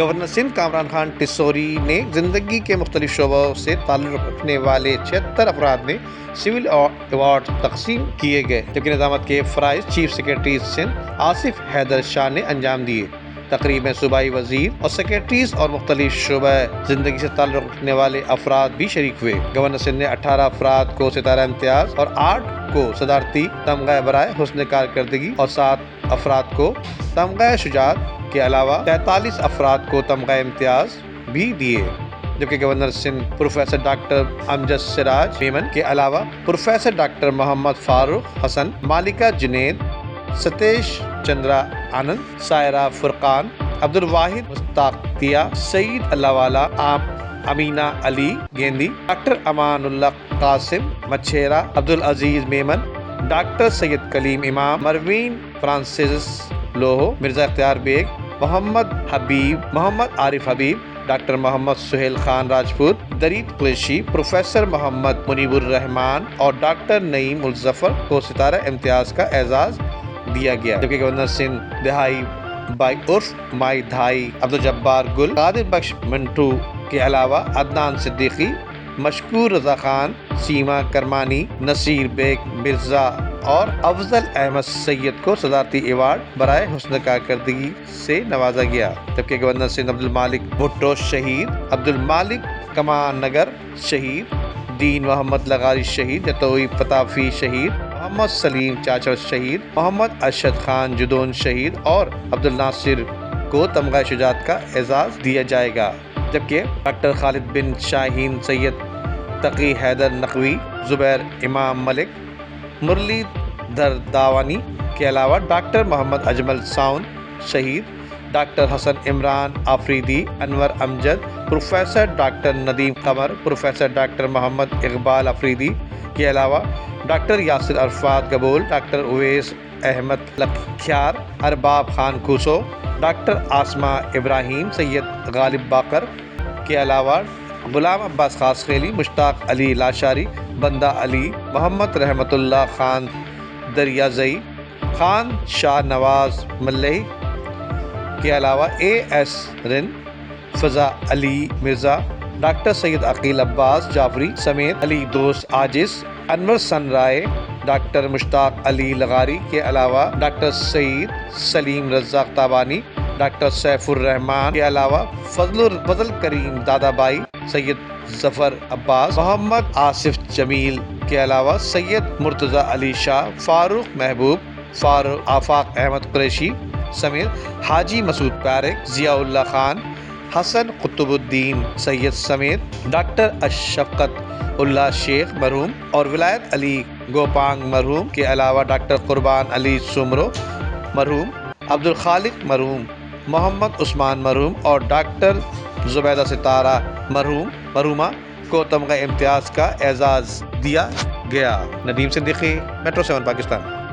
Governor Sindh Kamran Khan Tessori نے زندگی کے مختلف شعبوں سے تعلق رکھنے والے 76 افراد میں سول ایوارڈ تقسیم کیے گئے، جبکہ نظامت کے فرائض چیف سیکرٹری سندھ آصف حیدر شاہ نے انجام دیے۔ تقریب میں صوبائی وزیر اور سیکرٹریز اور مختلف شعبہ زندگی سے تعلق رکھنے والے افراد بھی شریک ہوئے۔ گورنر سندھ نے 18 افراد کو ستارہ امتیاز اور 8 کو صدارتی تمغہ برائے حسن کارکردگی اور 7 افراد کو تمغہ شجاعت کے علاوہ 43 افراد کو تمغہ امتیاز بھی دیے، جبکہ گورنر سندھ پروفیسر ڈاکٹر امجد سراج میمن کے علاوہ پروفیسر ڈاکٹر محمد فاروق حسن، مالکہ جنید، ستیش چندرا آنند، سائرہ فرقان، عبد الواحد مستاقیہ، سعید اللہ والا، امینہ علی گیندی، ڈاکٹر امان اللہ قاسم مچھیرا، عبدالعزیز میمن، ڈاکٹر سید کلیم امام، مروین فرانسس لوہو، مرزا اختیار بیگ، محمد حبیب، محمد عارف حبیب، ڈاکٹر محمد سہیل خان راجپوت، درید قریشی، پروفیسر محمد منیب الرحمان اور ڈاکٹر نعیم الظفر کو ستارہ امتیاز کا اعزاز دیا گیا، جبکہ گورنر سندھ دہائی بائی عرف مائی دھائی عبدالجبار گل، قادر بخش منٹو کے علاوہ عدنان صدیقی، مشکور رضا خان، سیما کرمانی، نصیر بیگ مرزا اور افضل احمد سید کو صدارتی ایوارڈ برائے حسن کارکردگی سے نوازا گیا، جبکہ گورنر سندھ عبدالمالک بھٹو شہید، عبدالمالک کمان نگر شہید، دین محمد لغاری شہید، جتوئی پتافی شہید، محمد سلیم چاچڑ شہید، محمد ارشد خان جدون شہید اور عبدالناصر کو تمغہ شجاعت کا اعزاز دیا جائے گا، جبکہ ڈاکٹر خالد بن شاہین، سید تقی حیدر نقوی، زبیر امام ملک، مرلی دھر داوانی کے علاوہ ڈاکٹر محمد اجمل ساون شہید، doctor Hassan Imran Afridi, Anwar Amjad, professor doctor Nadeem Qamar, professor doctor Mohammad Iqbal Afridi کے علاوہ doctor Yasir Arafat Gabol, doctor Awais Ahmed Lakhiar, Arbab Khan Kosu, doctor Asma ابراہیم، سید غالب باقر کے علاوہ غلام عباس خاص خیلی، مشتاق علی لاشاری، بندہ علی، محمد رحمت اللہ خان دریازئی، خان شاہ نواز ملئی کے علاوہ اے ایس رن، فضا علی مرزا، ڈاکٹر سید عقیل عباس جعفری سمیت علی دوست عاجز، انور سن رائے، ڈاکٹر مشتاق علی لغاری کے علاوہ ڈاکٹر سعید سلیم رزاق تابانی، ڈاکٹر سیف الرحمان کے علاوہ فضل کریم دادا بائی، سید ظفر عباس، محمد آصف جمیل کے علاوہ سید مرتضی علی شاہ، فاروق محبوب، آفاق احمد قریشی سمیت حاجی مسعود طارق، ضیاء اللہ خان، حسن قطب الدین سید سمیت ڈاکٹر اشفقت اللہ شیخ مرحوم اور ولایت علی گوپانگ مرحوم کے علاوہ ڈاکٹر قربان علی سومرو مرحوم، عبدالخالق مرحوم، محمد عثمان مرحوم اور ڈاکٹر زبیدہ ستارہ مرحومہ کو تمغہ امتیاز کا اعزاز دیا گیا۔ ندیم صدیقی، میٹرو 7 پاکستان۔